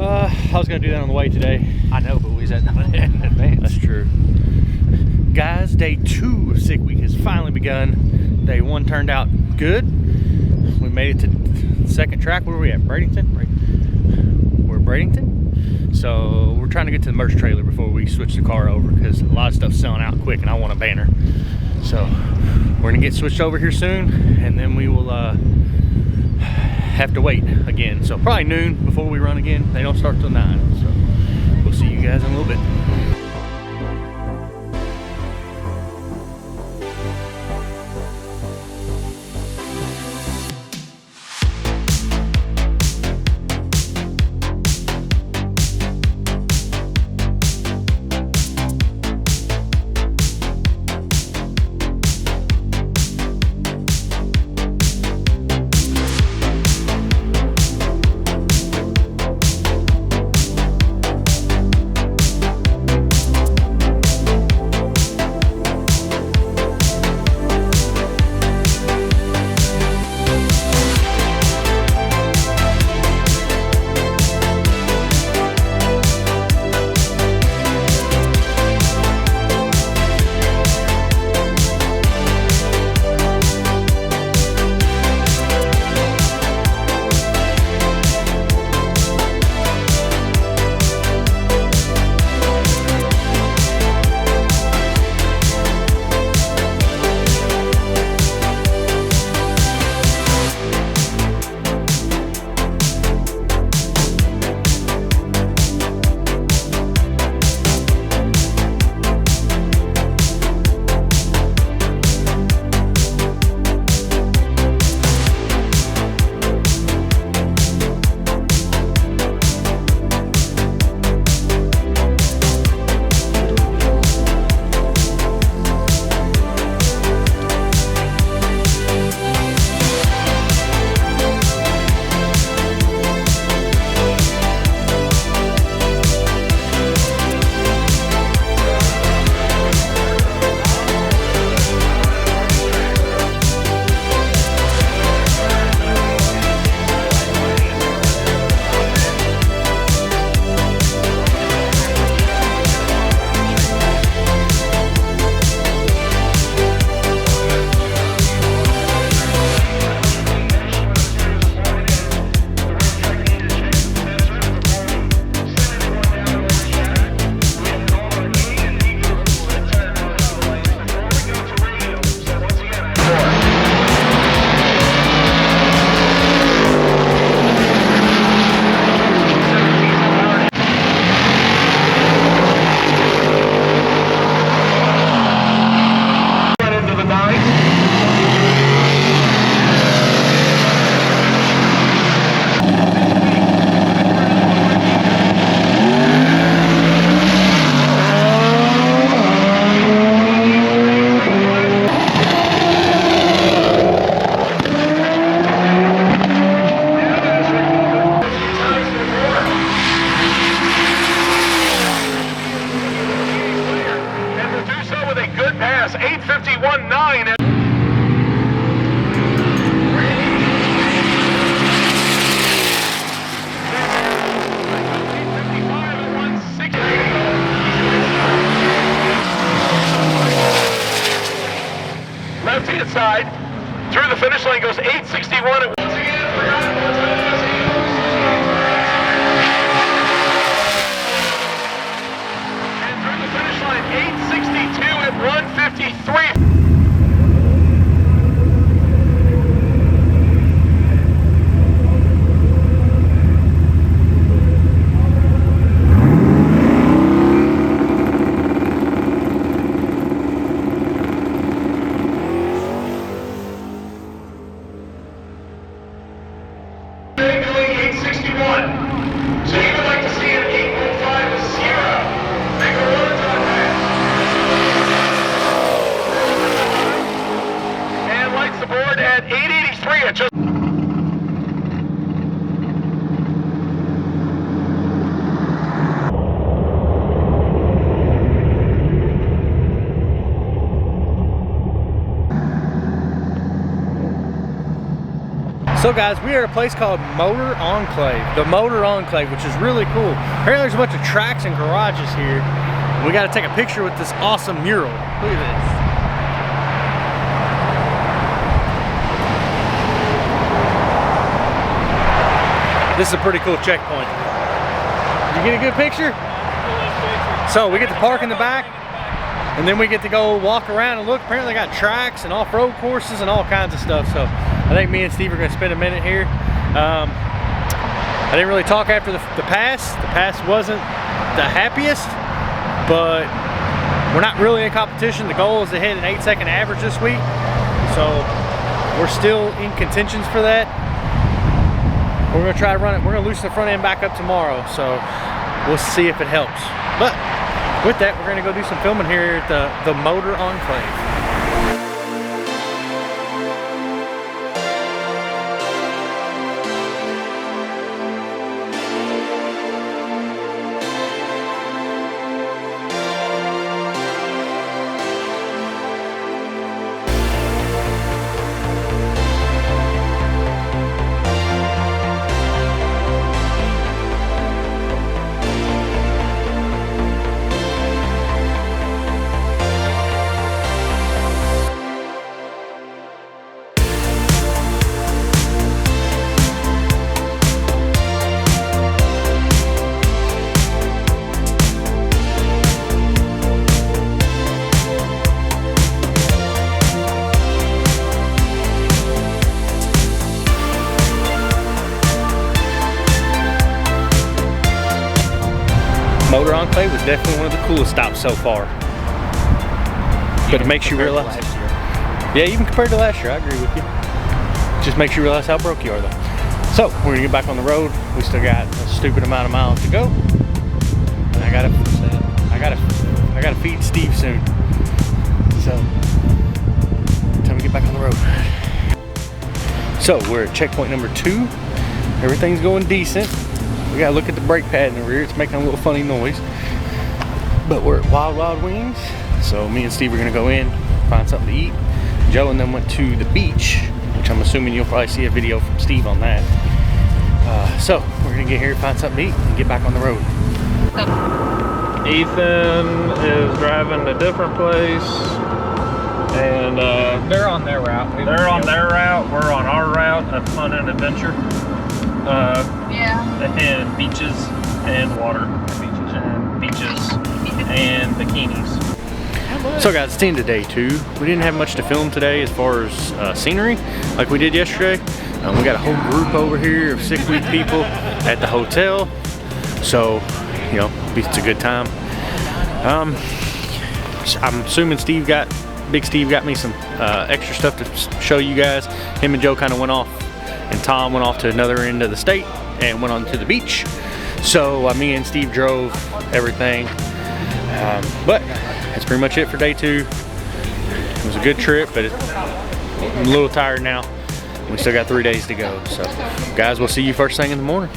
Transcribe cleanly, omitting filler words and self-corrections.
I was gonna do that on the way today. I know, but we said in advance. That's true. Guys, day 2 of sick week has finally begun. Day 1 turned out good. We made it to the second track. Where were we at? Bradenton? We're at Bradenton. So we're trying to get to the merch trailer before we switch the car over because a lot of stuff's selling out quick and I want a banner. So we're gonna get switched over here soon and then we will have to wait again. So probably noon before we run again. They don't start till 9. So we'll see you guys in a little bit. So guys, we are at a place called Motor Enclave. The Motor Enclave, which is really cool. Apparently there's a bunch of tracks and garages here. We got to take a picture with this awesome mural. Look at this. This is a pretty cool checkpoint. Did you get a good picture? So we get to park in the back, and then we get to go walk around and look. Apparently they got tracks and off-road courses and all kinds of stuff. So I think me and Steve are going to spend a minute here. I didn't really talk after the pass. The pass wasn't the happiest, but we're not really in competition. The goal is to hit an 8-second average this week. So we're still in contentions for that. We're going to try to run it. We're going to loosen the front end back up tomorrow. So we'll see if it helps. But with that, we're going to go do some filming here at the Motor Enclave. Motor Enclave was definitely one of the coolest stops so far. But it makes you realize. Yeah, even compared to last year, I agree with you. Just makes you realize how broke you are though. So, we're gonna get back on the road. We still got a stupid amount of miles to go. And I gotta feed Steve soon. So, time to get back on the road. So, we're at checkpoint number 2. Everything's going decent. We gotta look at the brake pad in the rear. It's making a little funny noise. But we're at Wild Wild Wings. So me and Steve are gonna go in, find something to eat. Joe and them went to the beach, which I'm assuming you'll probably see a video from Steve on that. So we're gonna get here, find something to eat, and get back on the road. Ethan is driving to a different place. And They're on their route. they're on their route. We're on our route of fun and adventure. And beaches and water. Beaches and bikinis. So guys, it's the end of day 2. We didn't have much to film today as far as scenery like we did yesterday. We got a whole group over here of sick week people at the hotel. So, you know, it's a good time. I'm assuming Big Steve got me some extra stuff to show you guys. Him and Joe kind of went off, and Tom went off to another end of the state and went on to the beach. So me and Steve drove everything. But that's pretty much it for day 2. It was a good trip, but I'm a little tired now. We still got 3 days to go. So guys, we'll see you first thing in the morning.